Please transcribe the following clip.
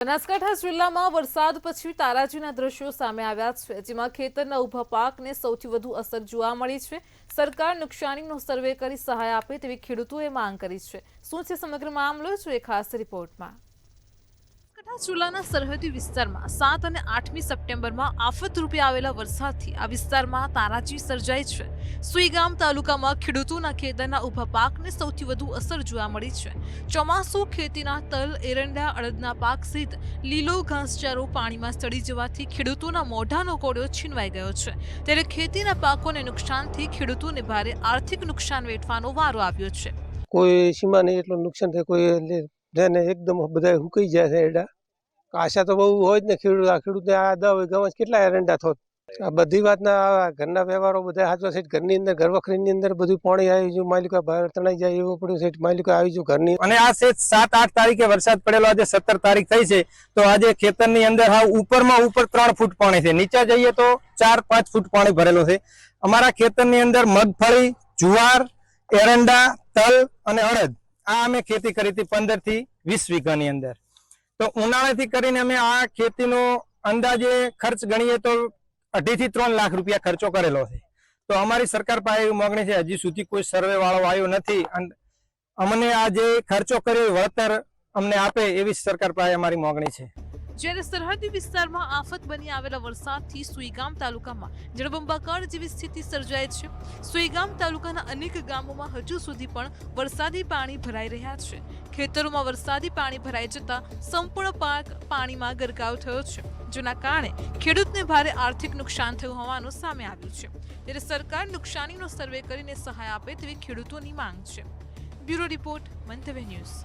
બનાસકાંઠા જિલ્લામાં વરસાદ પછી તારાજીના દ્રશ્યો સામે આવ્યા છે, જેમાં ખેતરના ઊભા પાકને સૌથી વધુ અસર જોવા મળી છે। સરકાર નુકસાનીનો સર્વે કરી સહાય આપે તેવી ખેડૂતોએ માંગ કરી છે। શું છે સમગ્ર મામલો, જોઈએ ખાસ રિપોર્ટમાં। બનાસકાંઠા જિલ્લાના સરહદી વિસ્તારમાં 7 અને 8મી સપ્ટેમ્બરમાં આફતરૂપે આવેલા વરસાદથી આ વિસ્તારમાં તારાજી સર્જાઈ છે। સુઈગામ તાલુકામાં ખેડૂતોના ખેતરના ઊભા પાકને સૌથી વધુ અસર જોવા મળી છે। ચોમાસુ ખેતીના તલ, એરંડા, અડદના પાક સહિત લીલો ઘાસચારો પાણીમાં સડી જવાથી ખેડૂતોના મોઢાનો કોળિયો છીનવાઈ ગયો છે। ત્યારે ખેતીના પાકોને નુકસાનથી ખેડૂતોને ભારે આર્થિક નુકસાન વેઠવાનો વારો આવ્યો છે। કોઈ સીમા નહીં એટલું નુકસાન થાય, કોઈ જેને એકદમ બધા હુકાઈ જાય છે એરંડા। આશા તો બહુ હોય જ ને, ખેડૂતને આ 10 વીઘામાં કેટલા એરંડા થોત। આ બધી વાતના ઘરના વ્યવહારો બધા સાચવા છે। ઘરની અંદર ઘર વખરીની અંદર બધું પાણી આવી ગયું, માલિકા બહાર તણાઈ જાય એવું પડ્યું છે। માલિકા આવી ગયું ઘરની અને આ છે 7-8 તારીખે વરસાદ પડેલો, આજે 17 તારીખ થઈ છે તો આજે ખેતરની અંદર હાવ ઉપરમાં ઉપર 3 ફૂટ પાણી છે, નીચે જઈએ તો 4-5 ફૂટ પાણી ભરેલું છે। અમારા ખેતરની અંદર મગફળી, જુવાર, એરંડા, તલ અને અડદ આ અમે ખેતી કરી હતી 15 થી 20 વીઘાની અંદર। તો ઉનાળાથી કરીને અમે આ ખેતીનો અંદાજે ખર્ચ ગણીએ તો 2.5 થી 3 લાખ રૂપિયા ખર્ચો કરેલો છે। તો અમારી સરકાર પાસે એવી માંગણી છે, હજી સુધી કોઈ સર્વે વાળો આવ્યો નથી અને અમને આ જે ખર્ચો કર્યો વળતર અમને આપે એવી સરકાર પાસે અમારી માંગણી છે। જ્યારે સરહદી વિસ્તારમાં આફત બની આવેલા વરસાદથી સુઈગામ તાલુકામાં જળબંબાકાર જેવી સ્થિતિ સર્જાઈ છે। સુઈગામ તાલુકાના અનેક ગામોમાં હજુ સુધી પણ વરસાદી પાણી ભરાઈ રહ્યા છે। ખેતરોમાં વરસાદી પાણી ભરાઈ જતા સંપૂર્ણ પાક પાણીમાં ગરકાવ થયો છે, જેના કારણે ખેડૂતને ભારે આર્થિક નુકસાન થયું હોવાનું સામે આવ્યું છે। ત્યારે સરકાર નુકસાનીનો સર્વે કરીને સહાય આપે તેવી ખેડૂતોની માંગ છે। બ્યુરો રિપોર્ટ, મંતવ્ય ન્યૂઝ।